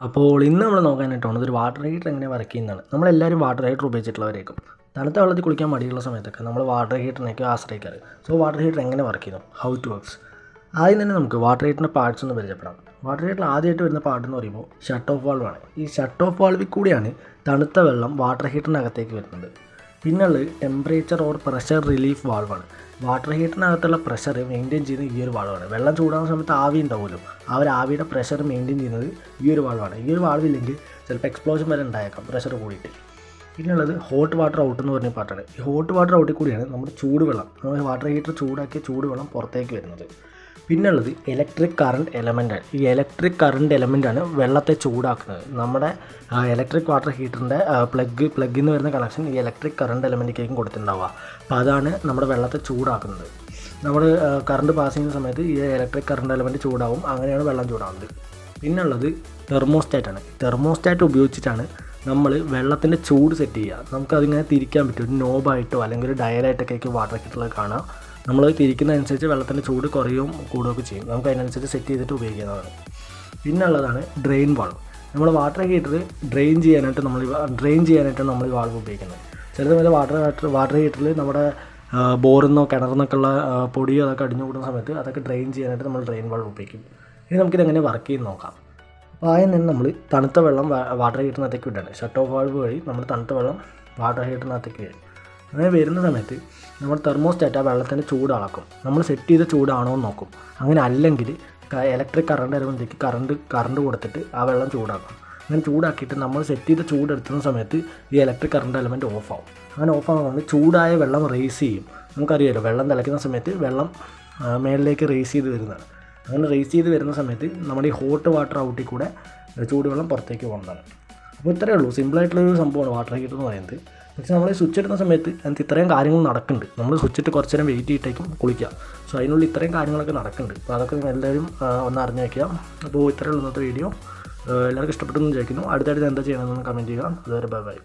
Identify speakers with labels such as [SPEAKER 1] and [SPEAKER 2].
[SPEAKER 1] അപ്പോൾ ഇന്ന് നമ്മൾ നോക്കാനായിട്ടാണ് ഇതൊരു വാട്ടർ ഹീറ്റർ എങ്ങനെ വർക്ക് ചെയ്യുന്നതാണ്. നമ്മളെല്ലാവരും വാട്ടർ ഹീറ്റർ ഉപയോഗിച്ചിട്ടുള്ളവരേക്കും. തണുത്ത വെള്ളത്തിൽ കുളിക്കാൻ മടിയുള്ള സമയത്തൊക്കെ നമ്മൾ വാട്ടർ ഹീറ്ററിനേക്ക് ആശ്രയിക്കാറ്. സോ വാട്ടർ ഹീറ്റർ എങ്ങനെ വർക്ക് ചെയ്യുന്നു, ഹൗ ഇറ്റ് വർക്ക്സ്. ആദ്യം തന്നെ നമുക്ക് വാട്ടർ ഹീറ്ററിൻ്റെ പാർട്സ് ഒന്ന് പരിചയപ്പെടാം. വാട്ടർ ഹീറ്ററിൽ ആദ്യമായിട്ട് വരുന്ന പാർട്ട് എന്ന് പറയുമ്പോൾ ഷട്ട് ഓഫ് വാൾവാണ്. ഈ ഷട്ട് ഓഫ് വാൾവിൽ കൂടിയാണ് തണുത്ത വെള്ളം വാട്ടർ ഹീറ്ററിനകത്തേക്ക് വരുന്നത്. പിന്നുള്ളത് ടെമ്പറേച്ചർ ഓർ പ്രഷർ റിലീഫ് വാൾവാണ്. വാട്ടർ ഹീറ്ററിനകത്തുള്ള പ്രഷർ മെയിൻറ്റെയിൻ ചെയ്യുന്നത് ഈ ഒരു വാൾവാണ്. വെള്ളം ചൂടാകുന്ന സമയത്ത് ആവി ഉണ്ടാവുമല്ലോ, ആ ഒരു ആവിയുടെ പ്രഷർ മെയിൻറ്റെയിൻ ചെയ്യുന്നത് ഈ ഒരു വാൾവാണ്. ഈ ഒരു വാൾവില്ലെങ്കിൽ ചിലപ്പോൾ എക്സ്പ്ലോഷൻ വരെ ഉണ്ടായേക്കാം പ്രഷർ കൂടിയിട്ട്. പിന്നുള്ളത് ഹോട്ട് വാട്ടർ ഔട്ട് എന്ന് പറഞ്ഞ പാർട്ടാണ്. ഈ ഹോട്ട് വാട്ടർ ഔട്ടിൽ കൂടിയാണ് നമ്മുടെ ചൂടുവെള്ളം, നമ്മൾ വാട്ടർ ഹീറ്റർ ചൂടാക്കിയ ചൂടുവെള്ളം പുറത്തേക്ക് വരുന്നത്. പിന്നുള്ളത് ഇലക്ട്രിക് കറണ്ട് എലമെൻറ്റാണ്. ഈ ഇലക്ട്രിക് കറണ്ട് എലമെൻറ്റാണ് വെള്ളത്തെ ചൂടാക്കുന്നത്. നമ്മുടെ ഇലക്ട്രിക് വാട്ടർ ഹീറ്ററിൻ്റെ പ്ലഗിൽ നിന്ന് വരുന്ന കണക്ഷൻ ഈ ഇലക്ട്രിക് കറണ്ട് എലമെൻറ്റിലേക്കും കൊടുത്തിട്ടുണ്ടാവുക. അപ്പോൾ അതാണ് നമ്മുടെ വെള്ളത്തെ ചൂടാക്കുന്നത്. നമ്മൾ കറണ്ട് പാസ് ചെയ്യുന്ന സമയത്ത് ഈ ഇലക്ട്രിക് കറണ്ട് എലമെൻറ്റ് ചൂടാവും, അങ്ങനെയാണ് വെള്ളം ചൂടാവുന്നത്. പിന്നുള്ളത് തെർമോസ്റ്റാറ്റാണ്. തെർമോസ്റ്റാറ്റ് ഉപയോഗിച്ചിട്ടാണ് നമ്മൾ വെള്ളത്തിൻ്റെ ചൂട് സെറ്റ് ചെയ്യുക. നമുക്കതിങ്ങനെ തിരിക്കാൻ പറ്റും. ഒരു നോബായിട്ടോ അല്ലെങ്കിൽ ഒരു ഡയലായിട്ടൊക്കെ വാട്ടർ ഹീറ്ററിൽ കാണാം. നമ്മൾ തിരിക്കുന്നതനുസരിച്ച് വെള്ളത്തിൻ്റെ ചൂട് കുറയുകയും കൂടുകയൊക്കെ ചെയ്യും. നമുക്ക് അതിനനുസരിച്ച് സെറ്റ് ചെയ്തിട്ട് ഉപയോഗിക്കുന്നതാണ്. പിന്നുള്ളതാണ് ഡ്രെയിൻ വാൾവ്. നമ്മൾ വാട്ടർ ഹീറ്റർ ഡ്രെയിൻ ചെയ്യാനായിട്ടാണ് നമ്മൾ ഈ വാൾവ് ഉപയോഗിക്കുന്നത്. ചില സമയത്ത് വാട്ടർ ഹീറ്ററിൽ നമ്മുടെ ബോറിൽ നിന്നോ കിണറിൽ നിന്നൊക്കെയുള്ള പൊടിയോ അതൊക്കെ അടിഞ്ഞു കൂടുന്ന സമയത്ത് അതൊക്കെ ഡ്രെയിൻ ചെയ്യാനായിട്ട് നമ്മൾ ഡ്രെയിൻ വാൾവ് ഉപയോഗിക്കും. ഇനി നമുക്കിതെങ്ങനെ വർക്ക് ചെയ്ത് നോക്കാം. അപ്പോൾ ആദ്യം തന്നെ നമ്മൾ തണുത്ത വെള്ളം വാട്ടർ ഹീറ്ററിനകത്തേക്ക് വിടാണ്. ഷട്ട് ഓഫ് വാൾവ് വഴി നമ്മൾ തണുത്ത വെള്ളം വാട്ടർ ഹീറ്ററിനകത്തേക്ക് വരും. അങ്ങനെ വരുന്ന സമയത്ത് നമ്മൾ തെർമോസ്റ്റാറ്റ് ആ വെള്ളത്തിൻ്റെ ചൂട് അളക്കും. നമ്മൾ സെറ്റ് ചെയ്ത ചൂടാണോ എന്ന് നോക്കും. അങ്ങനെ അല്ലെങ്കിൽ ഇലക്ട്രിക് കറണ്ട് വരുമ്പോഴത്തേക്ക് കറണ്ട് കൊടുത്തിട്ട് ആ വെള്ളം ചൂടാക്കും. അങ്ങനെ ചൂടാക്കിയിട്ട് നമ്മൾ സെറ്റ് ചെയ്ത ചൂടെടുത്തുന്ന സമയത്ത് ഈ ഇലക്ട്രിക് കറണ്ട് എലമെൻറ്റ് ഓഫാവും. അങ്ങനെ ഓഫാകുമ്പോൾ ചൂടായ വെള്ളം റേസ് ചെയ്യും. നമുക്കറിയാമല്ലോ, വെള്ളം തിളയ്ക്കുന്ന സമയത്ത് വെള്ളം മേളിലേക്ക് റേസ് ചെയ്ത് വരുന്നതാണ്. അങ്ങനെ റേസ് ചെയ്ത് വരുന്ന സമയത്ത് നമ്മുടെ ഈ ഹോട്ട് വാട്ടർ ഔട്ടിൽ കൂടെ ചൂടുവെള്ളം പുറത്തേക്ക് പോകുന്നതാണ്. അപ്പോൾ ഇത്രയേ ഉള്ളൂ. സിമ്പിളായിട്ടുള്ളൊരു സംഭവമാണ് വാട്ടർ ഹീറ്റർ എന്ന് പറയുന്നത്. പക്ഷേ നമ്മൾ സ്വിച്ച് ഇടുന്ന സമയത്ത് അതിനകത്ത് ഇത്രയും കാര്യങ്ങൾ നടക്കുന്നുണ്ട്. നമ്മൾ സ്വിച്ച് ഇട്ട് കുറച്ച് നേരം വെയിറ്റ് ചെയ്തിട്ടേക്കും കുളിക്കുക. സോ അതിനുള്ളിൽ ഇത്രയും കാര്യങ്ങളൊക്കെ നടക്കുന്നുണ്ട്. അപ്പോൾ അതൊക്കെ നിങ്ങൾ എല്ലാവരും ഒന്ന് അറിഞ്ഞു വയ്ക്കുക. അപ്പോൾ ഇത്രയേ ഉള്ളൂ ഇന്നത്തെ വീഡിയോ. എല്ലാവർക്കും ഇഷ്ടപ്പെട്ടെന്ന് വിചാരിക്കുന്നു. അടുത്തായിട്ട് എന്താ ചെയ്യണമെന്ന് കമൻറ്റ് ചെയ്യുക. അതുവരെ ബൈ ബൈ.